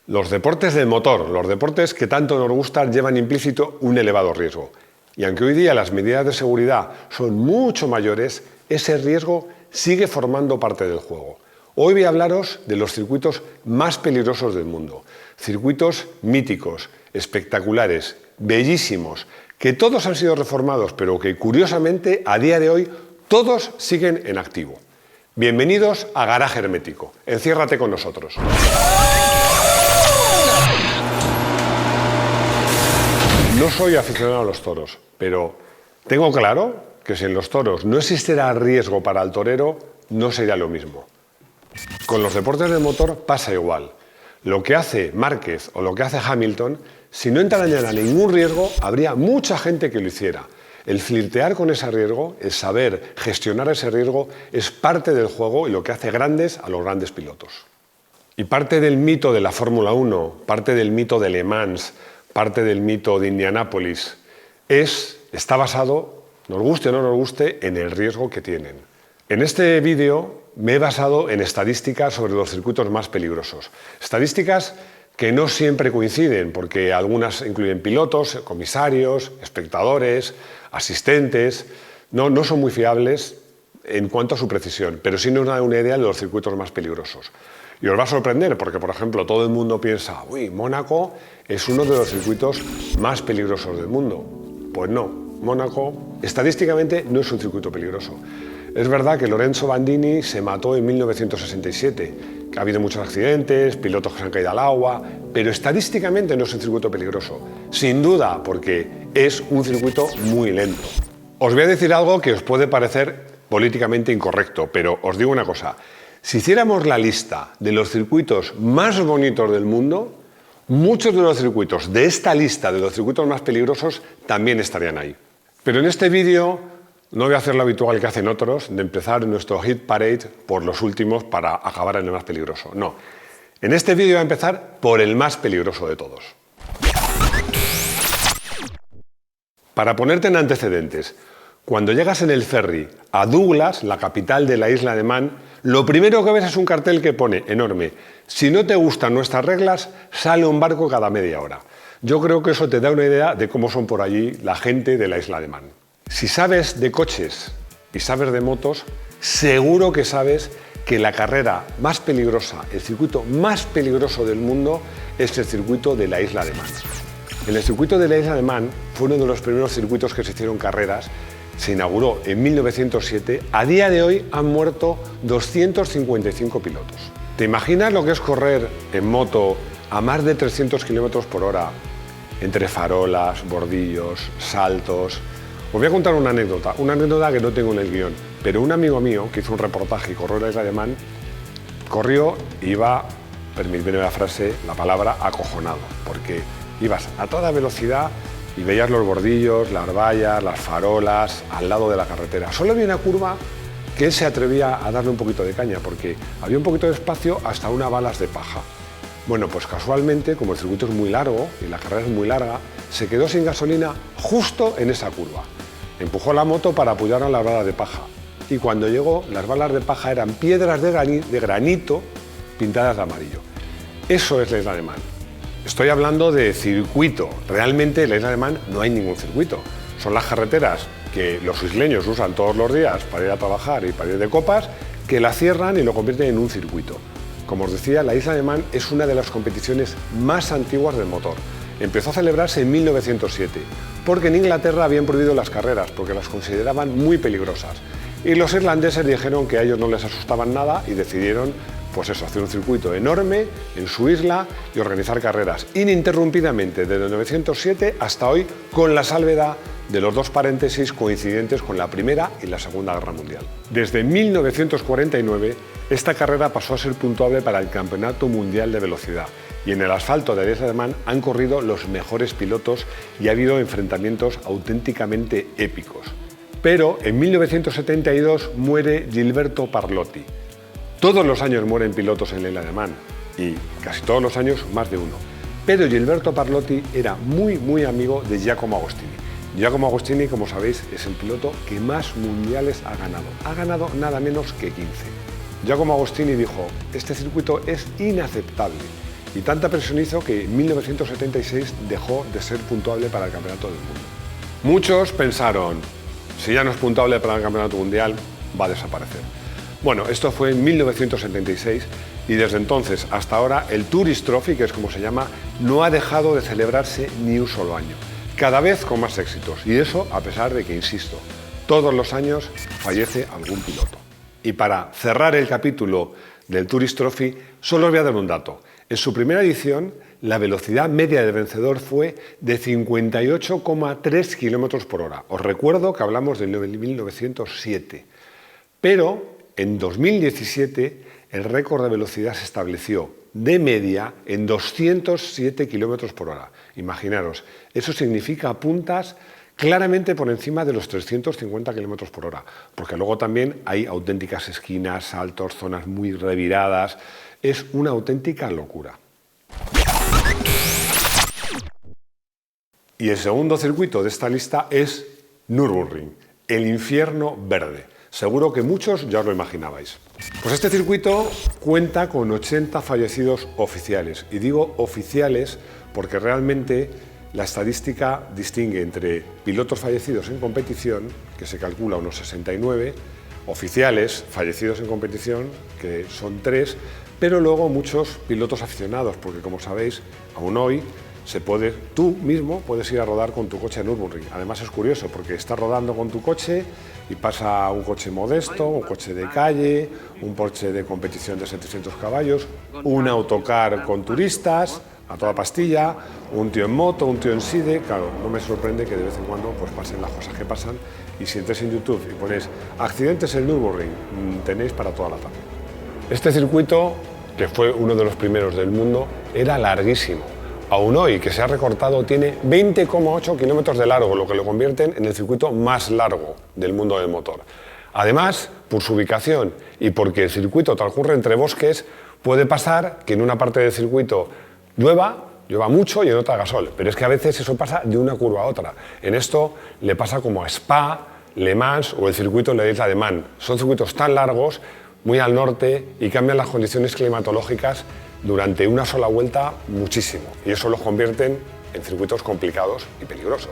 Los deportes de motor, los deportes que tanto nos gustan, llevan implícito un elevado riesgo. Y aunque hoy día las medidas de seguridad son mucho mayores, ese riesgo sigue formando parte del juego. Hoy voy a hablaros de los circuitos más peligrosos del mundo. Circuitos míticos, espectaculares, bellísimos, que todos han sido reformados, pero que curiosamente a día de hoy todos siguen en activo. Bienvenidos a Garaje Hermético. Enciérrate con nosotros. No soy aficionado a los toros, pero tengo claro que si en los toros no existiera riesgo para el torero, no sería lo mismo. Con los deportes de motor pasa igual. Lo que hace Márquez o lo que hace Hamilton, si no entrañara ningún riesgo, habría mucha gente que lo hiciera. El flirtear con ese riesgo, el saber gestionar ese riesgo, es parte del juego y lo que hace grandes a los grandes pilotos. Y parte del mito de la Fórmula 1, parte del mito de Le Mans, parte del mito de Indianápolis, está basado, nos guste o no nos guste, en el riesgo que tienen. En este vídeo me he basado en estadísticas sobre los circuitos más peligrosos. Estadísticas que no siempre coinciden, porque algunas incluyen pilotos, comisarios, espectadores, asistentes. No son muy fiables en cuanto a su precisión, pero sí nos dan una idea de los circuitos más peligrosos. Y os va a sorprender porque, por ejemplo, todo el mundo piensa, uy, Mónaco es uno de los circuitos más peligrosos del mundo. Pues no, Mónaco estadísticamente no es un circuito peligroso. Es verdad que Lorenzo Bandini se mató en 1967, que ha habido muchos accidentes, pilotos que se han caído al agua, pero estadísticamente no es un circuito peligroso. Sin duda, porque es un circuito muy lento. Os voy a decir algo que os puede parecer políticamente incorrecto, pero os digo una cosa. Si hiciéramos la lista de los circuitos más bonitos del mundo, muchos de los circuitos de esta lista de los circuitos más peligrosos también estarían ahí. Pero en este vídeo no voy a hacer lo habitual que hacen otros, de empezar nuestro hit parade por los últimos para acabar en el más peligroso. No. En este vídeo voy a empezar por el más peligroso de todos. Para ponerte en antecedentes, cuando llegas en el ferry a Douglas, la capital de la isla de Man, lo primero que ves es un cartel que pone, enorme, si no te gustan nuestras reglas, sale un barco cada media hora. Yo creo que eso te da una idea de cómo son por allí la gente de la isla de Man. Si sabes de coches y sabes de motos, seguro que sabes que la carrera más peligrosa, el circuito más peligroso del mundo, es el circuito de la isla de Man. En el circuito de la isla de Man fue uno de los primeros circuitos que se hicieron carreras. Se inauguró en 1907, a día de hoy han muerto 255 pilotos. ¿Te imaginas lo que es correr en moto a más de 300 km por hora, entre farolas, bordillos, saltos? Os voy a contar una anécdota que no tengo en el guión, pero un amigo mío que hizo un reportaje y corrió la isla de Man, corrió y iba, permíteme la frase, la palabra, acojonado, porque ibas a toda velocidad y veías los bordillos, las vallas, las farolas al lado de la carretera. Solo había una curva que él se atrevía a darle un poquito de caña porque había un poquito de espacio hasta unas balas de paja. Bueno, pues casualmente, como el circuito es muy largo y la carrera es muy larga, se quedó sin gasolina justo en esa curva. Empujó la moto para apoyar a las balas de paja y cuando llegó, las balas de paja eran piedras de granito pintadas de amarillo. Eso es la isla de Man. Estoy hablando de circuito. Realmente en la isla de Man no hay ningún circuito. Son las carreteras que los isleños usan todos los días para ir a trabajar y para ir de copas, que la cierran y lo convierten en un circuito. Como os decía, la isla de Man es una de las competiciones más antiguas del motor. Empezó a celebrarse en 1907, porque en Inglaterra habían prohibido las carreras, porque las consideraban muy peligrosas. Y los irlandeses dijeron que a ellos no les asustaban nada y decidieron pues eso, hacer un circuito enorme en su isla y organizar carreras ininterrumpidamente desde 1907 hasta hoy, con la salvedad de los dos paréntesis coincidentes con la Primera y la Segunda Guerra Mundial. Desde 1949, esta carrera pasó a ser puntuable para el Campeonato Mundial de Velocidad y en el asfalto de la isla de Man han corrido los mejores pilotos y ha habido enfrentamientos auténticamente épicos. Pero en 1972 muere Gilberto Parlotti. Todos los años mueren pilotos en la isla de Man y casi todos los años más de uno. Pero Gilberto Parlotti era muy amigo de Giacomo Agostini. Giacomo Agostini, como sabéis, es el piloto que más mundiales ha ganado. Ha ganado nada menos que 15. Giacomo Agostini dijo, este circuito es inaceptable. y tanta presión hizo que en 1976 dejó de ser puntuable para el Campeonato del Mundo. Muchos pensaron, si ya no es puntuable para el Campeonato Mundial, va a desaparecer. Bueno, esto fue en 1976 y desde entonces hasta ahora el Tourist Trophy, que es como se llama, no ha dejado de celebrarse ni un solo año, cada vez con más éxitos, y eso a pesar de que, insisto, todos los años fallece algún piloto. Y para cerrar el capítulo del Tourist Trophy, solo os voy a dar un dato. En su primera edición, la velocidad media del vencedor fue de 58,3 km por hora. Os recuerdo que hablamos del 1907. Pero en 2017 el récord de velocidad se estableció de media en 207 km por hora. Imaginaros, eso significa puntas claramente por encima de los 350 km por hora, porque luego también hay auténticas esquinas, saltos, zonas muy reviradas. Es una auténtica locura. Y el segundo circuito de esta lista es Nürburgring, el infierno verde. Seguro que muchos ya os lo imaginabais. Pues este circuito cuenta con 80 fallecidos oficiales. Y digo oficiales porque realmente la estadística distingue entre pilotos fallecidos en competición, que se calcula unos 69, oficiales fallecidos en competición, que son 3, pero luego muchos pilotos aficionados, porque como sabéis, aún hoy tú mismo puedes ir a rodar con tu coche a Nürburgring. Además es curioso porque estás rodando con tu coche y pasa un coche modesto, un coche de calle, un Porsche de competición de 700 caballos, un autocar con turistas a toda pastilla, un tío en moto, un tío en side. Claro, no me sorprende que de vez en cuando pues pasen las cosas que pasan, y si entréis en YouTube y ponéis accidentes en Nürburgring, tenéis para toda la tarde. Este circuito, que fue uno de los primeros del mundo, era larguísimo. Aún hoy, que se ha recortado, tiene 20,8 kilómetros de largo, lo que lo convierten en el circuito más largo del mundo del motor. Además, por su ubicación y porque el circuito transcurre entre bosques, puede pasar que en una parte del circuito llueva mucho y en otra gasol, pero es que a veces eso pasa de una curva a otra. En esto le pasa como a Spa, Le Mans o el circuito de la isla de Man. Son circuitos tan largos, muy al norte, y cambian las condiciones climatológicas durante una sola vuelta muchísimo, y eso los convierten en circuitos complicados y peligrosos.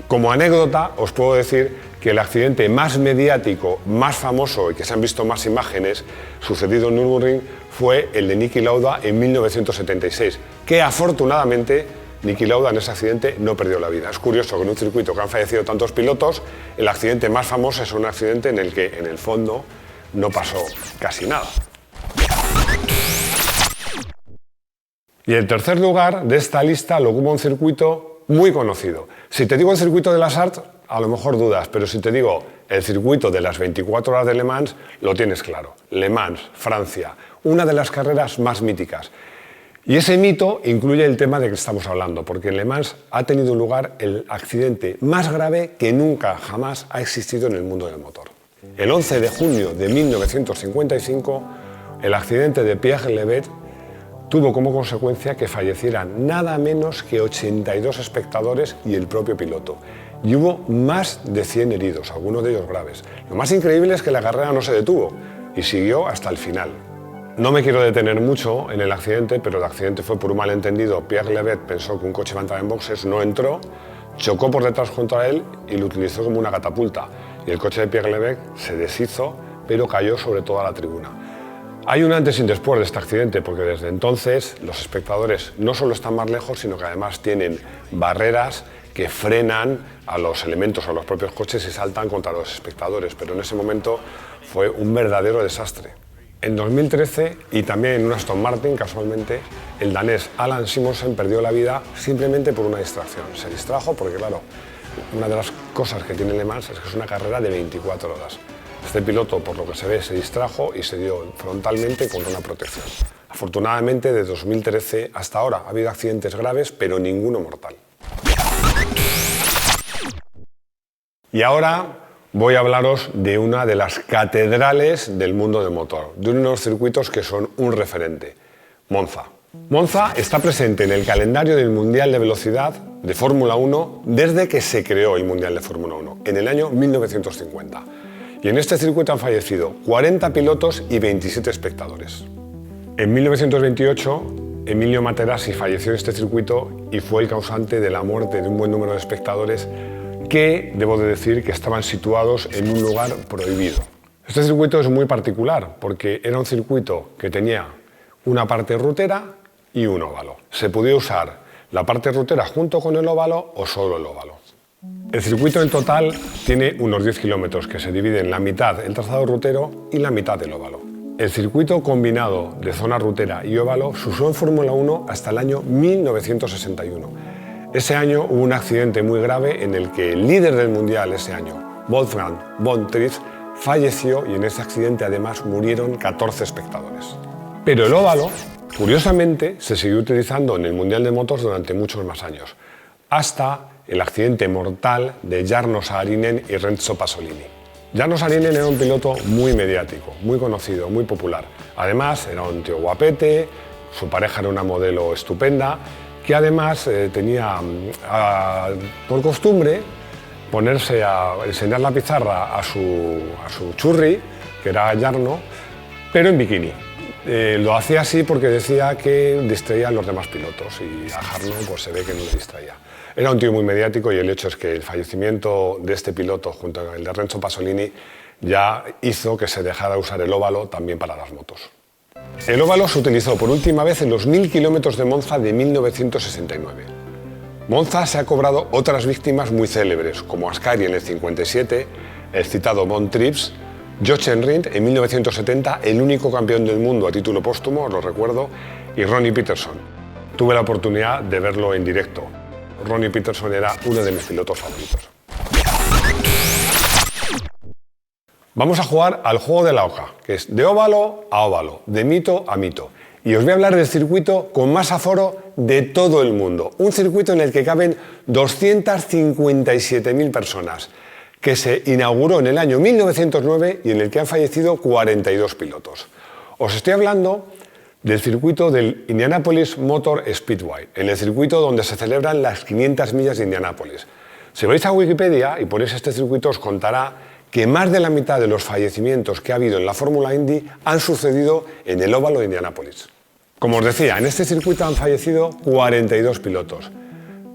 Como anécdota os puedo decir que el accidente más mediático, más famoso y que se han visto más imágenes sucedido en Nürburgring fue el de Niki Lauda en 1976, que afortunadamente Niki Lauda en ese accidente no perdió la vida. Es curioso que en un circuito que han fallecido tantos pilotos, el accidente más famoso es un accidente en el que en el fondo no pasó casi nada. Y el tercer lugar de esta lista lo ocupa un circuito muy conocido. Si te digo el circuito de las Arts, a lo mejor dudas, pero si te digo el circuito de las 24 horas de Le Mans, lo tienes claro. Le Mans, Francia, una de las carreras más míticas. Y ese mito incluye el tema de que estamos hablando, porque en Le Mans ha tenido lugar el accidente más grave que nunca, jamás ha existido en el mundo del motor. El 11 de junio de 1955, el accidente de Pierre Levet tuvo como consecuencia que fallecieran nada menos que 82 espectadores y el propio piloto. Y hubo más de 100 heridos, algunos de ellos graves. Lo más increíble es que la carrera no se detuvo y siguió hasta el final. No me quiero detener mucho en el accidente, pero el accidente fue por un malentendido. Pierre Levet pensó que un coche iba a entrar en boxes, no entró, chocó por detrás contra él y lo utilizó como una catapulta. Y el coche de Pierre Levet se deshizo, pero cayó sobre toda la tribuna. Hay un antes y un después de este accidente, porque desde entonces los espectadores no solo están más lejos, sino que además tienen barreras que frenan a los elementos, a los propios coches, y saltan contra los espectadores, pero en ese momento fue un verdadero desastre. En 2013, y también en un Aston Martin, casualmente, el danés Allan Simonsen perdió la vida simplemente por una distracción. Se distrajo porque, claro, una de las cosas que tiene Le Mans es que es una carrera de 24 horas. Este piloto, por lo que se ve, se distrajo y se dio frontalmente contra una protección. Afortunadamente, de 2013 hasta ahora ha habido accidentes graves, pero ninguno mortal. Y ahora voy a hablaros de una de las catedrales del mundo del motor, de unos circuitos que son un referente, Monza. Monza está presente en el calendario del Mundial de Velocidad de Fórmula 1 desde que se creó el Mundial de Fórmula 1, en el año 1950. Y en este circuito han fallecido 40 pilotos y 27 espectadores. En 1928, Emilio Materassi falleció en este circuito y fue el causante de la muerte de un buen número de espectadores que, debo de decir, que estaban situados en un lugar prohibido. Este circuito es muy particular porque era un circuito que tenía una parte rutera y un óvalo. Se podía usar la parte rutera junto con el óvalo o solo el óvalo. El circuito en total tiene unos 10 kilómetros que se divide en la mitad el trazado rutero y la mitad el óvalo. El circuito combinado de zona rutera y óvalo se usó en Fórmula 1 hasta el año 1961. Ese año hubo un accidente muy grave en el que el líder del mundial ese año, Wolfgang von Tritz, falleció y en ese accidente además murieron 14 espectadores. Pero el óvalo, curiosamente, se siguió utilizando en el Mundial de Motos durante muchos más años, hasta el accidente mortal de Jarno Saarinen y Renzo Pasolini. Jarno Saarinen era un piloto muy mediático, muy conocido, muy popular. Además, era un tío guapete, su pareja era una modelo estupenda, que además tenía por costumbre ponerse a enseñar la pizarra a su churri, que era Jarno, pero en bikini. Lo hacía así porque decía que distraía a los demás pilotos y a Jarno pues, se ve que no le distraía. Era un tío muy mediático y el hecho es que el fallecimiento de este piloto junto con el de Renzo Pasolini ya hizo que se dejara usar el óvalo también para las motos. El óvalo se utilizó por última vez en los 1000 kilómetros de Monza de 1969. Monza se ha cobrado otras víctimas muy célebres, como Ascari en el 57, el citado von Trips, Jochen Rindt en 1970, el único campeón del mundo a título póstumo, os lo recuerdo, y Ronnie Peterson. Tuve la oportunidad de verlo en directo. Ronnie Peterson era uno de mis pilotos favoritos. Vamos a jugar al juego de la oca, que es de óvalo a óvalo, de mito a mito. Y os voy a hablar del circuito con más aforo de todo el mundo. Un circuito en el que caben 257.000 personas, que se inauguró en el año 1909 y en el que han fallecido 42 pilotos. Os estoy hablando del circuito del Indianapolis Motor Speedway, en el circuito donde se celebran las 500 millas de Indianápolis. Si vais a Wikipedia y ponéis este circuito os contará que más de la mitad de los fallecimientos que ha habido en la Fórmula Indy han sucedido en el óvalo de Indianápolis. Como os decía, en este circuito han fallecido 42 pilotos.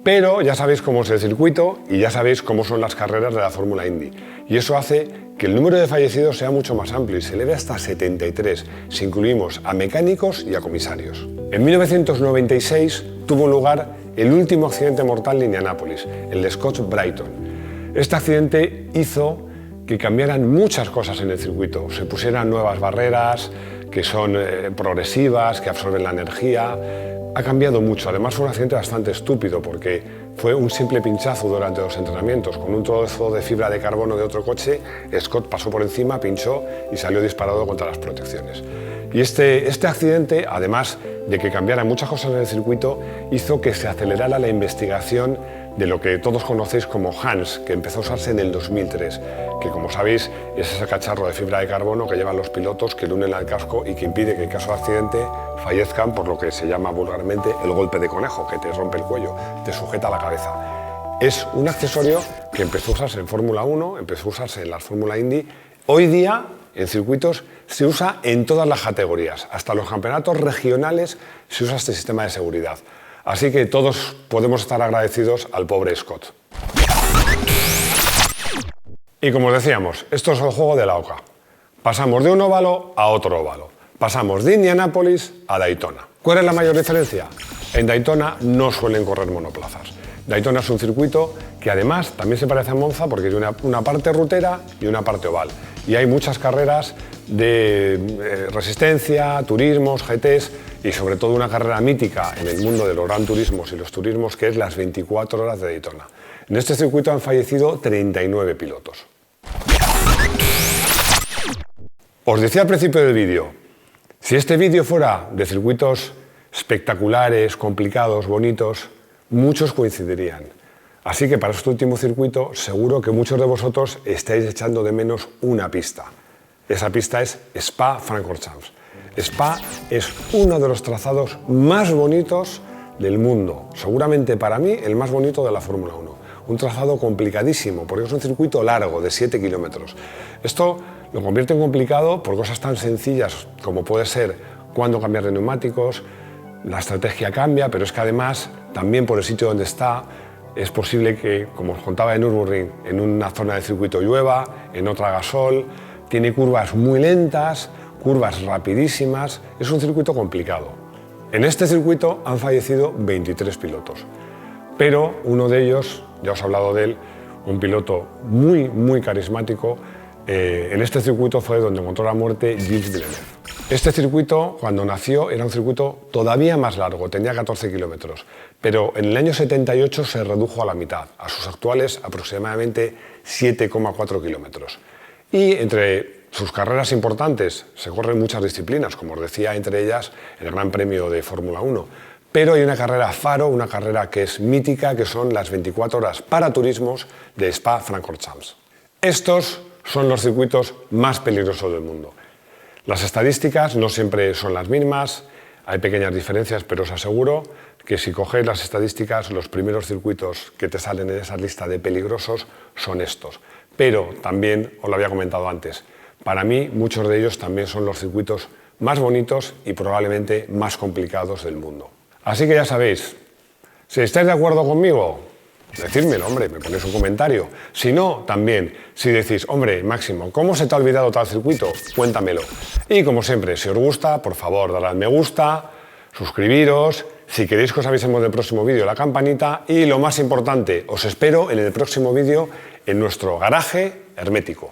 Pero ya sabéis cómo es el circuito y ya sabéis cómo son las carreras de la Fórmula Indy. Y eso hace que el número de fallecidos sea mucho más amplio y se eleve hasta 73, si incluimos a mecánicos y a comisarios. En 1996 tuvo lugar el último accidente mortal de Indianápolis, el de Scott Brayton. Este accidente hizo que cambiaran muchas cosas en el circuito. Se pusieran nuevas barreras que son progresivas, que absorben la energía. Ha cambiado mucho. Además fue un accidente bastante estúpido porque fue un simple pinchazo durante los entrenamientos. Con un trozo de fibra de carbono de otro coche, Scott pasó por encima, pinchó y salió disparado contra las protecciones. Y este accidente, además de que cambiaran muchas cosas en el circuito, hizo que se acelerara la investigación de lo que todos conocéis como HANS, que empezó a usarse en el 2003, que como sabéis es ese cacharro de fibra de carbono que llevan los pilotos, que le unen al casco y que impide que en caso de accidente fallezcan por lo que se llama vulgarmente el golpe de conejo, que te rompe el cuello, te sujeta la cabeza. Es un accesorio que empezó a usarse en Fórmula 1, empezó a usarse en la Fórmula Indy. Hoy día, en circuitos, se usa en todas las categorías. Hasta los campeonatos regionales se usa este sistema de seguridad. Así que todos podemos estar agradecidos al pobre Scott. Y como os decíamos, esto es el juego de la oca. Pasamos de un óvalo a otro óvalo. Pasamos de Indianápolis a Daytona. ¿Cuál es la mayor diferencia? En Daytona no suelen correr monoplazas. Daytona es un circuito que además también se parece a Monza porque tiene una parte rutera y una parte oval. Y hay muchas carreras de resistencia, turismos, GTs y sobre todo una carrera mítica en el mundo de los gran turismos y los turismos que es las 24 horas de Daytona. En este circuito han fallecido 39 pilotos. Os decía al principio del vídeo, si este vídeo fuera de circuitos espectaculares, complicados, bonitos, muchos coincidirían. Así que para este último circuito seguro que muchos de vosotros estáis echando de menos una pista. Esa pista es Spa-Francorchamps. Spa es uno de los trazados más bonitos del mundo. Seguramente para mí el más bonito de la Fórmula 1. Un trazado complicadísimo porque es un circuito largo de 7 kilómetros. Esto lo convierte en complicado por cosas tan sencillas como puede ser cuándo cambiar de neumáticos, la estrategia cambia, pero es que además, también por el sitio donde está, es posible que, como os contaba en Nürburgring, en una zona del circuito llueva, en otra haga sol, tiene curvas muy lentas, curvas rapidísimas, es un circuito complicado. En este circuito han fallecido 23 pilotos, pero uno de ellos, ya os he hablado de él, un piloto muy carismático, en este circuito fue donde encontró la muerte Gilles Villeneuve. Este circuito, cuando nació, era un circuito todavía más largo, tenía 14 kilómetros, pero en el año 78 se redujo a la mitad, a sus actuales aproximadamente 7,4 kilómetros. Y entre sus carreras importantes se corren muchas disciplinas, como os decía, entre ellas el Gran Premio de Fórmula 1, pero hay una carrera faro, una carrera que es mítica, que son las 24 horas para turismos de Spa-Francorchamps. Estos son los circuitos más peligrosos del mundo. Las estadísticas no siempre son las mismas, hay pequeñas diferencias, pero os aseguro que si cogéis las estadísticas, los primeros circuitos que te salen en esa lista de peligrosos son estos. Pero también, os lo había comentado antes, para mí muchos de ellos también son los circuitos más bonitos y probablemente más complicados del mundo. Así que ya sabéis, si estáis de acuerdo conmigo, decídmelo, hombre, me ponéis un comentario. Si no, también, si decís, hombre, Máximo, ¿cómo se te ha olvidado tal circuito? Cuéntamelo. Y como siempre, si os gusta, por favor, dadle al me gusta, suscribiros, si queréis que os avisemos del próximo vídeo, la campanita, y lo más importante, os espero en el próximo vídeo en nuestro garaje hermético.